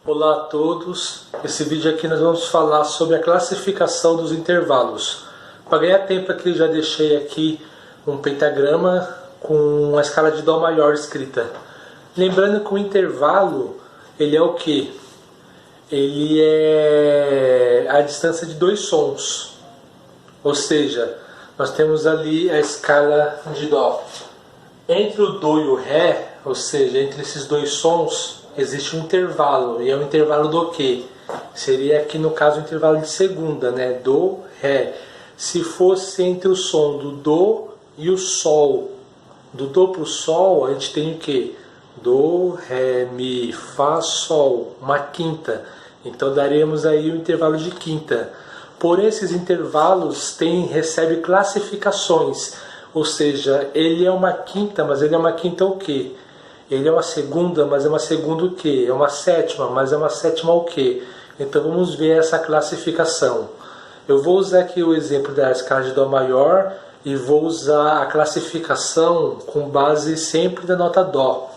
Olá a todos, esse vídeo aqui nós vamos falar sobre a classificação dos intervalos. Para ganhar tempo aqui eu já deixei aqui um pentagrama com a escala de Dó maior escrita. Lembrando que o intervalo, ele é o que? Ele é a distância de dois sons. Ou seja, nós temos ali a escala de Dó. Entre o Dó e o Ré, ou seja, entre esses dois sons, existe um intervalo, e é um intervalo do quê? Seria aqui no caso o intervalo de segunda, né? Dó, Ré. Se fosse entre o som do Dó e o Sol, do Dó para o Sol, a gente tem o quê? Dó, Ré, Mi, Fá, Sol, uma quinta. Então daremos aí o intervalo de quinta. Por esses intervalos recebe classificações, ou seja, ele é uma quinta, mas ele é uma quinta o quê? Ele é uma segunda, mas é uma segunda o quê? É uma sétima, mas é uma sétima o quê? Então vamos ver essa classificação. Eu vou usar aqui o exemplo da escala de Dó maior e vou usar a classificação com base sempre da nota Dó.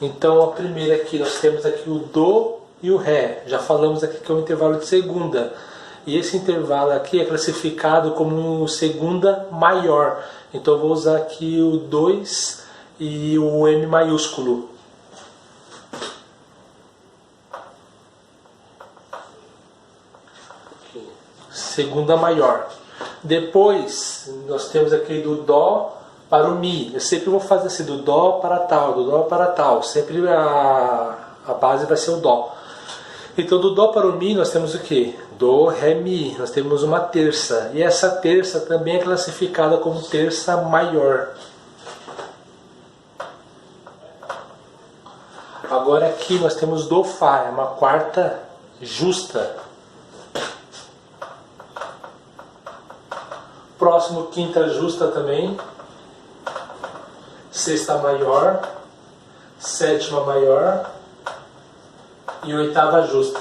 Então a primeira aqui, nós temos aqui o Dó e o Ré. Já falamos aqui que é um intervalo de segunda. E esse intervalo aqui é classificado como segunda maior. Então eu vou usar aqui o 2 e o M maiúsculo. Segunda maior. Depois nós temos aqui do Dó para o Mi. Eu sempre vou fazer assim, do Dó para tal, do Dó para tal. Sempre a base vai ser o Dó. Então do Dó para o Mi nós temos o que? Dó, Ré, Mi. Nós temos uma terça. E essa terça também é classificada como terça maior. Agora aqui nós temos Dó, Fá, é uma quarta justa. Próximo, quinta justa também. Sexta maior. Sétima maior. E oitava justa.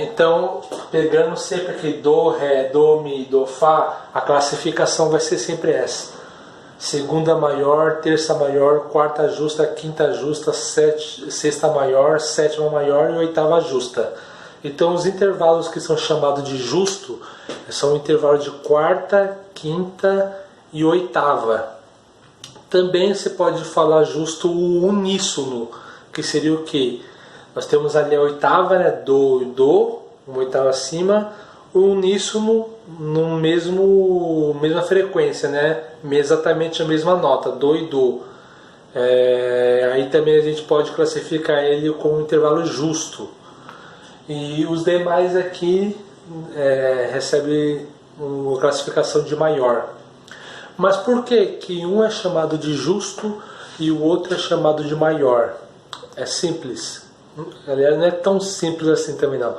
Então, pegando sempre aqui Dó, Ré, Dó, Mi, Dó, Fá, a classificação vai ser sempre essa. Segunda maior, terça maior, quarta justa, quinta justa, sexta maior, sétima maior e oitava justa. Então os intervalos que são chamados de justo são o intervalo de quarta, quinta e oitava. Também se pode falar justo o uníssono, que seria o quê? Nós temos ali a oitava, né? Dó e Dó, uma oitava acima, o uníssono no mesma frequência, né? Exatamente a mesma nota, Dó e Dó. Aí também a gente pode classificar ele como um intervalo justo. E os demais aqui recebem uma classificação de maior. Mas por que um é chamado de justo e o outro é chamado de maior? É simples. Aliás, não é tão simples assim também não.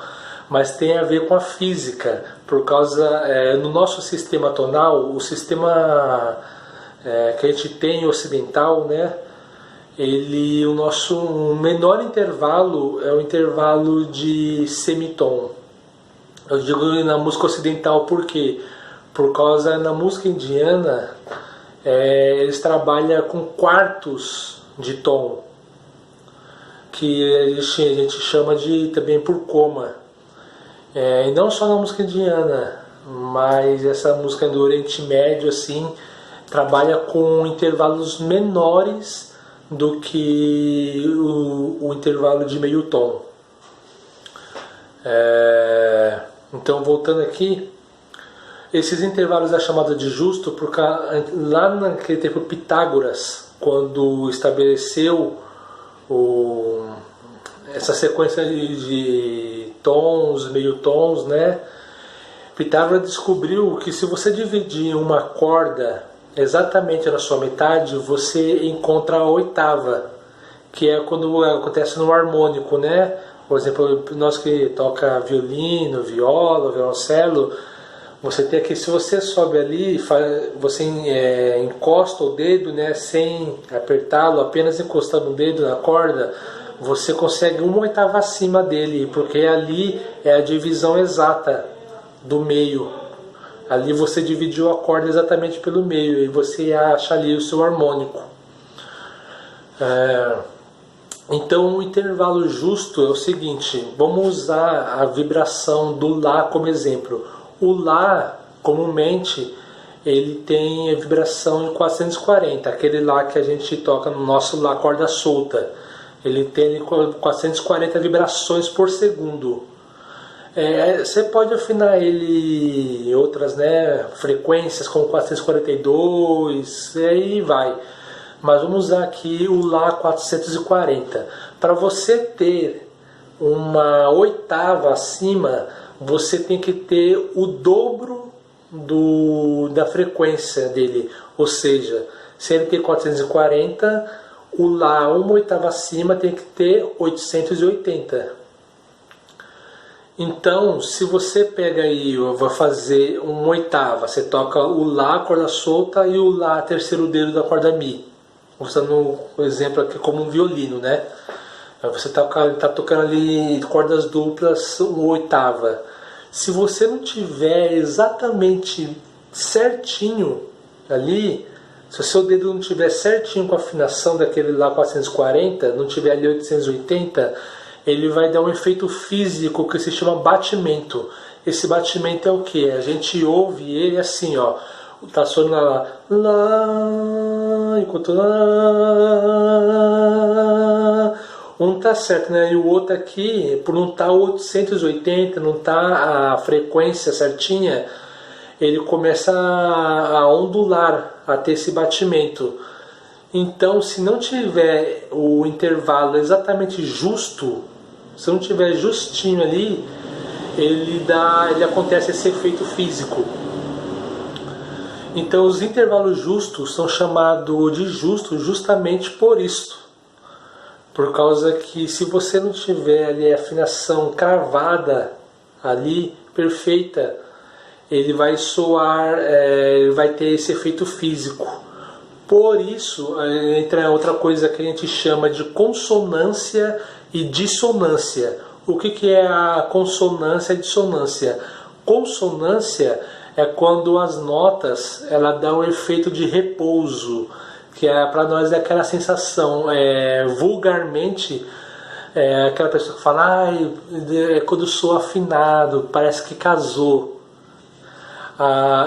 Mas tem a ver com a física, por causa, no nosso sistema tonal, o sistema que a gente tem ocidental, né, o nosso menor intervalo é o intervalo de semitom. Eu digo na música ocidental por quê? Por causa, na música indiana, eles trabalham com quartos de tom, que a gente chama também por coma. E não só na música indiana, mas essa música do Oriente Médio assim, trabalha com intervalos menores do que o intervalo de meio tom. Então, voltando aqui, esses intervalos é chamado de justo porque lá naquele tempo Pitágoras, quando estabeleceu essa sequência de tons, meio tons, né? Pitágoras descobriu que se você dividir uma corda exatamente na sua metade, você encontra a oitava, que é quando acontece no harmônico, né? Por exemplo, nós que toca violino, viola, violoncelo, você tem aqui, se você sobe ali, você encosta o dedo, né, sem apertá-lo, apenas encostando o dedo na corda, você consegue uma oitava acima dele, porque ali é a divisão exata do meio. Ali você dividiu a corda exatamente pelo meio e você acha ali o seu harmônico. Então o intervalo justo é o seguinte, vamos usar a vibração do Lá como exemplo. O Lá, comumente, ele tem a vibração em 440, aquele Lá que a gente toca no nosso Lá corda solta. Ele tem 440 vibrações por segundo. Você pode afinar ele em outras, né, frequências, como 442, e aí vai. Mas vamos usar aqui o Lá 440. Para você ter uma oitava acima, você tem que ter o dobro da frequência dele. Ou seja, se ele tem 440, o Lá uma oitava acima tem que ter 880. Então, se você pega aí, vai fazer uma oitava, você toca o Lá, corda solta, e o Lá, terceiro dedo da corda Mi. Usando o exemplo aqui como um violino, né? Você está tocando ali cordas duplas, uma oitava. Se você não tiver exatamente certinho ali, se o seu dedo não tiver certinho com a afinação daquele Lá 440, não tiver ali 880, ele vai dar um efeito físico que se chama batimento. Esse batimento é o que? A gente ouve ele assim, ó. Tá sonando lá, enquanto lá. Um tá certo, né? E o outro aqui, por não estar 880, não tá a frequência certinha, ele começa a ondular, a ter esse batimento. Então, se não tiver o intervalo exatamente justo, se não tiver justinho ali, ele acontece esse efeito físico. Então os intervalos justos são chamados de justos justamente por isso. Por causa que se você não tiver ali a afinação cravada ali, perfeita, ele vai soar, ele vai ter esse efeito físico. Por isso, entra outra coisa que a gente chama de consonância e dissonância. O que é a consonância e dissonância? Consonância é quando as notas ela dão um efeito de repouso, que para nós é aquela sensação, vulgarmente, aquela pessoa que fala, é quando soa afinado, parece que casou.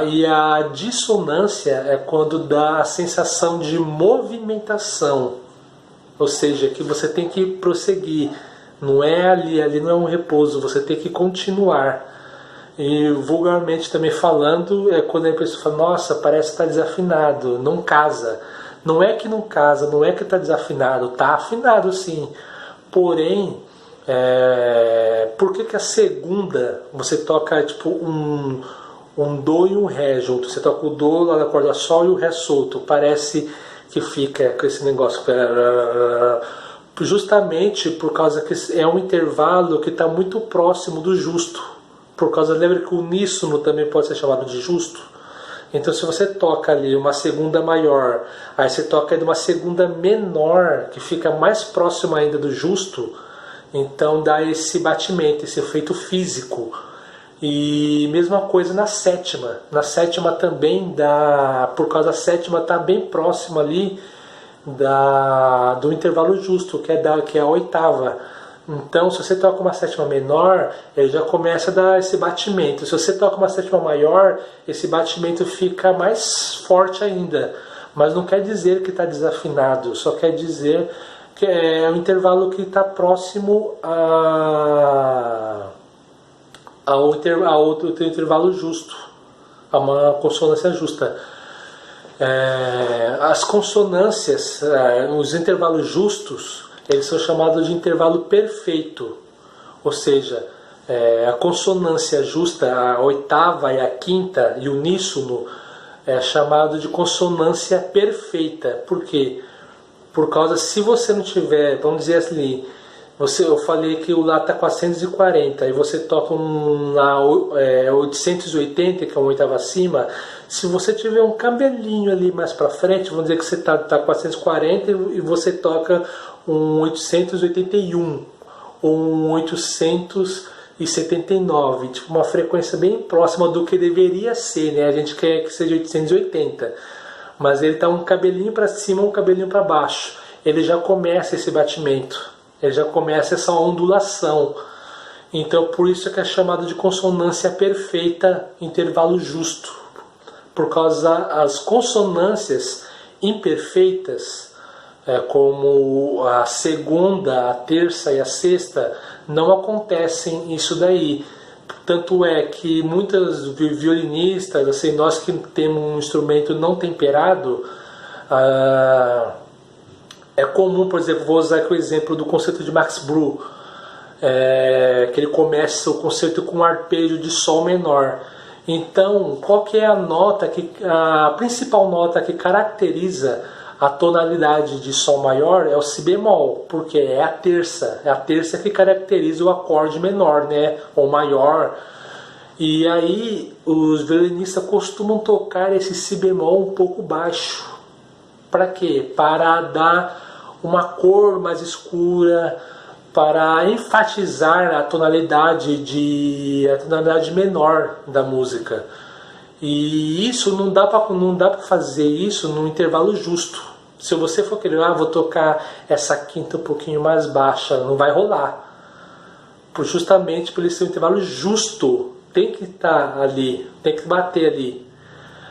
E a dissonância é quando dá a sensação de movimentação, ou seja, que você tem que prosseguir, não é ali não é um repouso, você tem que continuar. E vulgarmente também falando, é quando a pessoa fala, nossa, parece que está desafinado, não casa. Não é que não casa, não é que está desafinado, está afinado sim. Porém, por que a segunda, você toca tipo um Dó e um Ré junto? Você toca o Dó lá na corda Sol e o Ré solto. Parece que fica com esse negócio. Justamente por causa que é um intervalo que está muito próximo do justo. Por causa, lembra que o uníssono também pode ser chamado de justo? Então se você toca ali uma segunda maior, aí você toca de uma segunda menor, que fica mais próximo ainda do justo, então dá esse batimento, esse efeito físico. E mesma coisa na sétima. Na sétima também dá, por causa da sétima está bem próximo ali do intervalo justo, que é a oitava. Então, se você toca uma sétima menor, ele já começa a dar esse batimento. Se você toca uma sétima maior, esse batimento fica mais forte ainda. Mas não quer dizer que está desafinado, só quer dizer que é um intervalo que está próximo ao outro intervalo justo, a uma consonância justa. As consonâncias, os intervalos justos, eles são chamados de intervalo perfeito, ou seja, a consonância justa, a oitava e a quinta e o uníssono é chamado de consonância perfeita. Por quê? Por causa, se você não tiver, vamos dizer assim, eu falei que o Lá está 440 e você toca um Lá 880, que é uma oitava acima. Se você tiver um cabelinho ali mais para frente, vamos dizer que você está 440 e você toca um 881 ou um 879, tipo uma frequência bem próxima do que deveria ser, né? A gente quer que seja 880, mas ele está um cabelinho para cima, um cabelinho para baixo. ele já começa esse batimento, ele já começa essa ondulação. Então por isso que é chamado de consonância perfeita, intervalo justo, por causa as consonâncias imperfeitas, como a segunda, a terça e a sexta, não acontecem isso daí. Tanto é que muitos violinistas, assim, nós que temos um instrumento não temperado, é comum, por exemplo, vou usar aqui o exemplo do concerto de Max Bruch, que ele começa o concerto com um arpejo de Sol menor. Então, qual que é a principal nota que caracteriza a tonalidade de Sol maior? É o Si bemol, porque é a terça que caracteriza o acorde menor, né, ou maior. E aí os violinistas costumam tocar esse Si bemol um pouco baixo. Para quê? Para dar uma cor mais escura, para enfatizar a tonalidade menor da música. E isso não dá para fazer isso num intervalo justo. Se você for querer, vou tocar essa quinta um pouquinho mais baixa, não vai rolar. Justamente por ele ser um intervalo justo, tem que estar ali, tem que bater ali.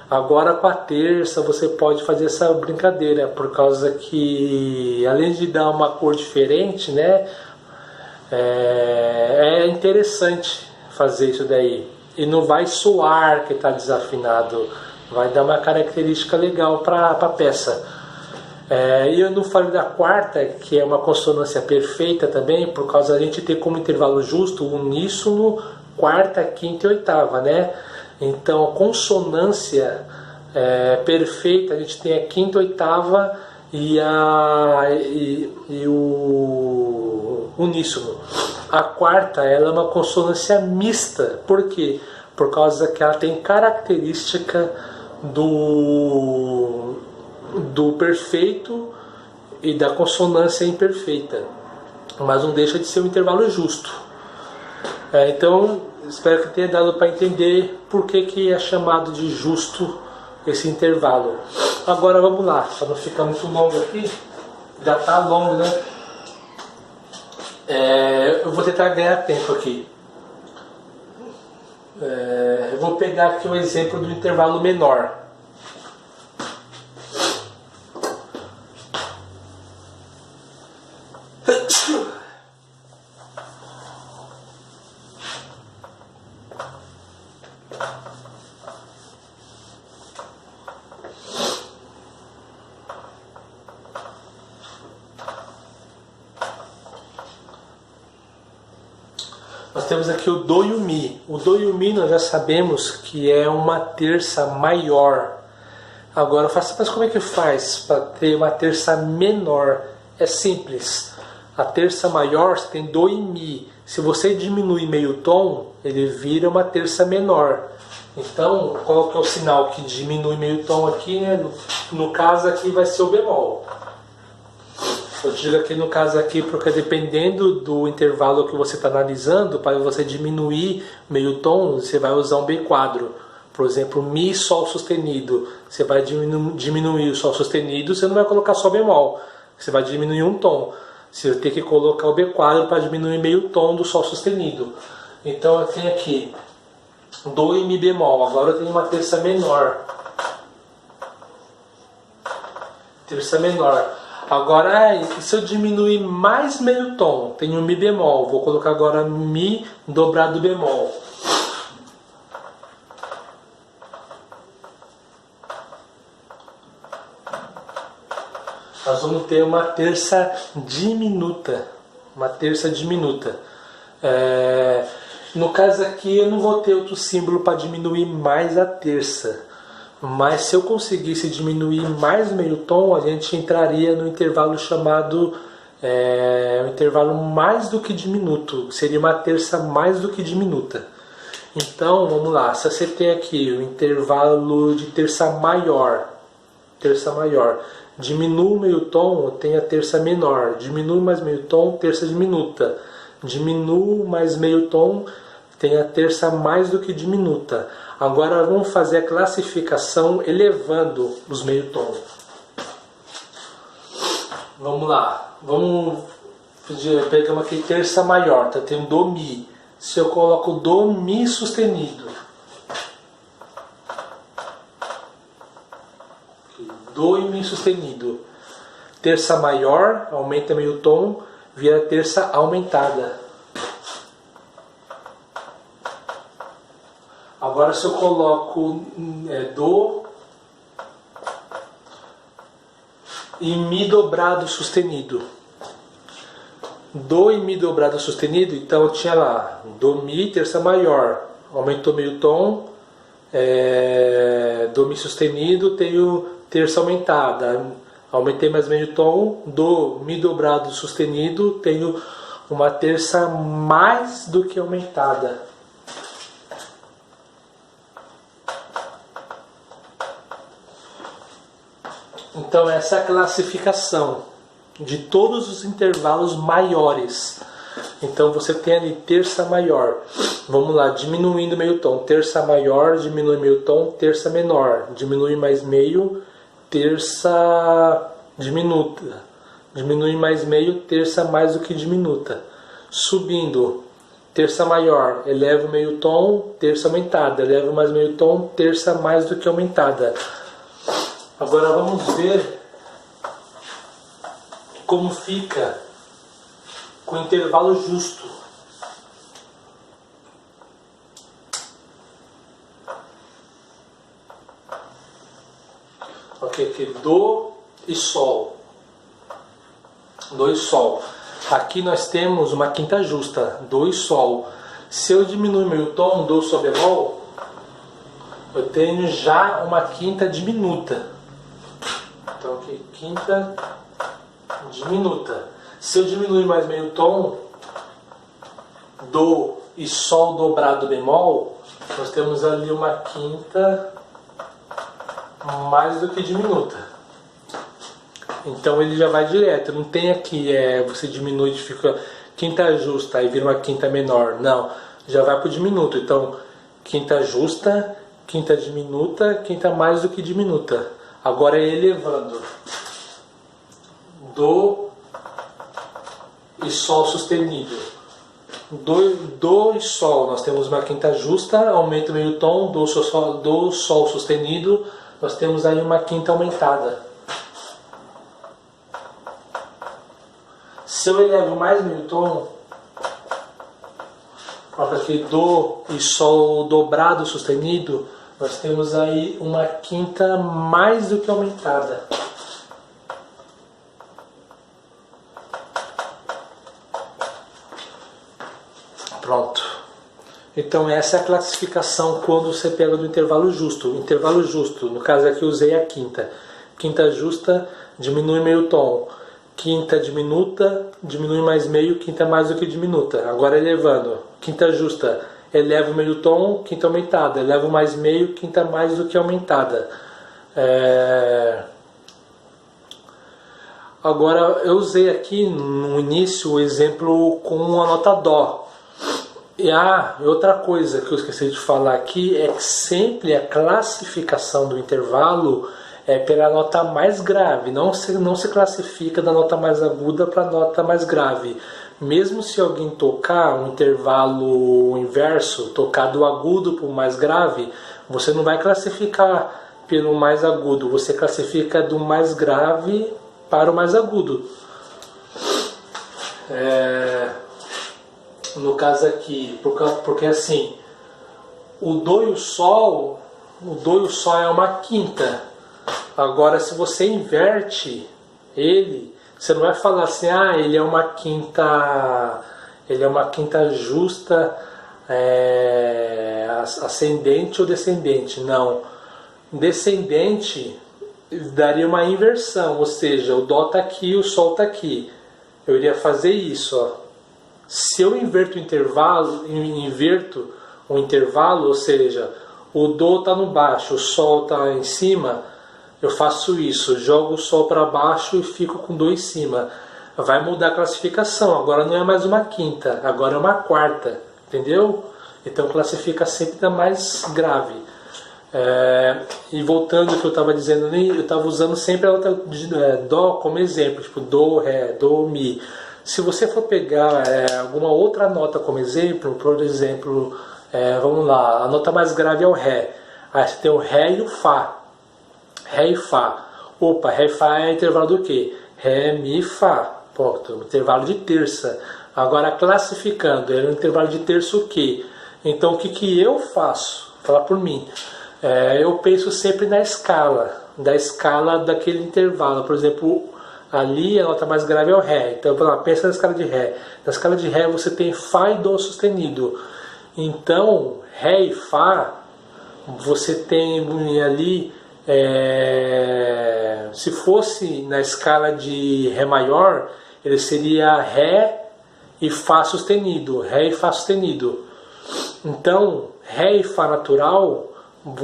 Agora com a terça você pode fazer essa brincadeira, por causa que além de dar uma cor diferente, né, é interessante fazer isso daí. E não vai soar que está desafinado, vai dar uma característica legal para a peça. E eu não falei da quarta, que é uma consonância perfeita também, por causa da gente ter como intervalo justo uníssono, quarta, quinta e oitava, né? Então a consonância perfeita, a gente tem a quinta, oitava e o uníssono. A quarta, ela é uma consonância mista. Por quê? Por causa que ela tem característica do perfeito e da consonância imperfeita, mas não deixa de ser um intervalo justo. Então, espero que tenha dado para entender por que é chamado de justo esse intervalo. Agora vamos lá, para não ficar muito longo aqui, já está longo, né? Eu vou tentar ganhar tempo aqui. Eu vou pegar aqui um exemplo do intervalo menor. Nós temos aqui o Do e o Mi. O Do e o Mi nós já sabemos que é uma terça maior. Agora eu faço, mas como é que faz para ter uma terça menor? É simples. A terça maior você tem Do e Mi. Se você diminui meio tom, ele vira uma terça menor. Então, qual que é o sinal que diminui meio tom aqui, né? No caso aqui vai ser o bemol. Eu digo aqui no caso aqui porque dependendo do intervalo que você está analisando, para você diminuir meio tom, você vai usar um B quadro. Por exemplo, Mi, Sol sustenido. Você vai diminuir o Sol sustenido, você não vai colocar só bemol. Você vai diminuir um tom. Você vai ter que colocar o B quadro para diminuir meio tom do Sol sustenido. Então eu tenho aqui Do e Mi bemol. Agora eu tenho uma terça menor. Terça menor. Agora, se eu diminuir mais meio tom, tenho Mi bemol. Vou colocar agora Mi dobrado bemol. Nós vamos ter uma terça diminuta. Uma terça diminuta. No caso aqui, eu não vou ter outro símbolo para diminuir mais a terça. Mas se eu conseguisse diminuir mais meio tom, a gente entraria no intervalo chamado um intervalo mais do que diminuto. Seria uma terça mais do que diminuta. Então, vamos lá. Se você tem aqui o intervalo de terça maior, diminui meio tom, tem a terça menor. Diminui mais meio tom, terça diminuta. Diminui mais meio tom, tem a terça mais do que diminuta. Agora vamos fazer a classificação elevando os meio tons. Vamos lá. Pegamos aqui terça maior, tá? Tem um do mi. Se eu coloco do mi sustenido, do e mi sustenido, terça maior, aumenta meio tom, vira terça aumentada. Agora se eu coloco do e mi dobrado sustenido, do e mi dobrado sustenido, então eu tinha lá do mi terça maior, aumentou meio tom, do mi sustenido, tenho terça aumentada, aumentei mais meio tom, do mi dobrado sustenido, tenho uma terça mais do que aumentada. Então essa é a classificação de todos os intervalos maiores. Então você tem ali terça maior. Vamos lá, diminuindo meio tom. Terça maior, diminui meio tom, terça menor. Diminui mais meio, terça diminuta. Diminui mais meio, terça mais do que diminuta. Subindo, terça maior, eleva meio tom, terça aumentada. Eleva mais meio tom, terça mais do que aumentada. Agora vamos ver como fica com o intervalo justo. Ok, aqui do e sol. Do e sol. Aqui nós temos uma quinta justa, do e sol. Se eu diminuir meu tom, do sol bemol, eu tenho já uma quinta diminuta. Então aqui, quinta diminuta. Se eu diminuir mais meio tom, do e sol dobrado bemol, nós temos ali uma quinta mais do que diminuta. Então ele já vai direto. Não tem aqui, você diminui e fica quinta justa, aí vira uma quinta menor. Não, já vai para o diminuto. Então, quinta justa, quinta diminuta, quinta mais do que diminuta. Agora é elevando. Do e sol sustenido. Do e sol, nós temos uma quinta justa, aumenta meio tom, do sol sustenido, nós temos aí uma quinta aumentada. Se eu elevo mais meio tom, coloca aqui do e sol dobrado sustenido, nós temos aí uma quinta mais do que aumentada. Pronto. Então essa é a classificação quando você pega do intervalo justo. Intervalo justo, no caso aqui eu usei a quinta. Quinta justa, diminui meio tom. Quinta diminuta, diminui mais meio, quinta mais do que diminuta. Agora elevando. Quinta justa, elevo meio tom, quinta aumentada. Elevo mais meio, quinta mais do que aumentada. Agora eu usei aqui no início o exemplo com a nota dó. E outra coisa que eu esqueci de falar aqui é que sempre a classificação do intervalo é pela nota mais grave. Não se classifica da nota mais aguda para a nota mais grave. Mesmo se alguém tocar um intervalo inverso, tocar do agudo para o mais grave, você não vai classificar pelo mais agudo, você classifica do mais grave para o mais agudo. No caso aqui, porque assim, o do e o sol é uma quinta. Agora se você inverte ele, você não vai falar assim, ele é uma quinta justa, ascendente ou descendente. Não, descendente daria uma inversão, ou seja, o dó está aqui, o sol está aqui. Eu iria fazer isso, ó. Se eu inverto o intervalo, ou seja, o dó está no baixo, o sol está em cima, eu faço isso, jogo o sol para baixo e fico com dó em cima. Vai mudar a classificação, agora não é mais uma quinta, agora é uma quarta, entendeu? Então classifica sempre da mais grave. E voltando ao que eu estava dizendo, eu estava usando sempre a nota de Dó como exemplo, tipo Dó, Ré, Dó, Mi. Se você for pegar alguma outra nota como exemplo, por exemplo, vamos lá, a nota mais grave é o Ré. Aí você tem o Ré e o Fá. Ré e Fá. Opa, Ré e Fá é intervalo do quê? Ré, Mi, Fá. Ponto. Intervalo de terça. Agora classificando, é um intervalo de terça o quê? Então o que eu faço? Vou falar por mim. Eu penso sempre da escala daquele intervalo. Por exemplo, ali a nota mais grave é o Ré. Então, pensa na escala de Ré. Na escala de Ré você tem Fá e Dó sustenido. Então, Ré e Fá, você tem ali, se fosse na escala de Ré maior, ele seria Ré e Fá sustenido. Ré e Fá sustenido. Então, Ré e Fá natural,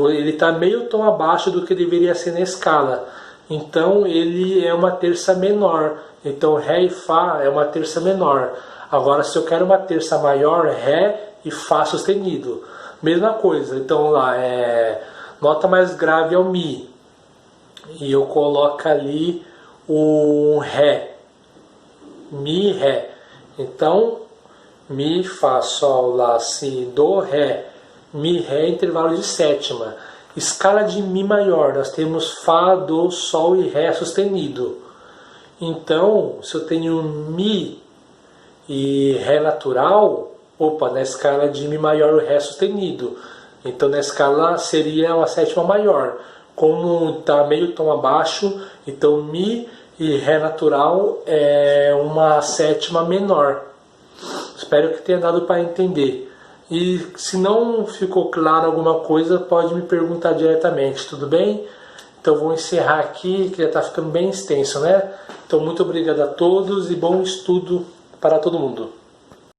ele está meio tom abaixo do que deveria ser na escala. Então ele é uma terça menor. Então Ré e Fá é uma terça menor. Agora se eu quero uma terça maior, Ré e Fá sustenido. Mesma coisa. Então lá, nota mais grave é o Mi. E eu coloco ali o Ré. Mi, Ré. Então Mi, Fá, Sol, Lá, Si, Dó, Ré. Mi, Ré, intervalo de sétima. Escala de Mi maior, nós temos Fá, Dó, Sol e Ré sustenido. Então, se eu tenho Mi e Ré natural, na escala de Mi maior o Ré sustenido. Então, na escala seria uma sétima maior. Como está meio tom abaixo, então Mi e Ré natural é uma sétima menor. Espero que tenha dado para entender. E se não ficou claro alguma coisa, pode me perguntar diretamente, tudo bem? Então vou encerrar aqui, que já está ficando bem extenso, né? Então muito obrigado a todos e bom estudo para todo mundo.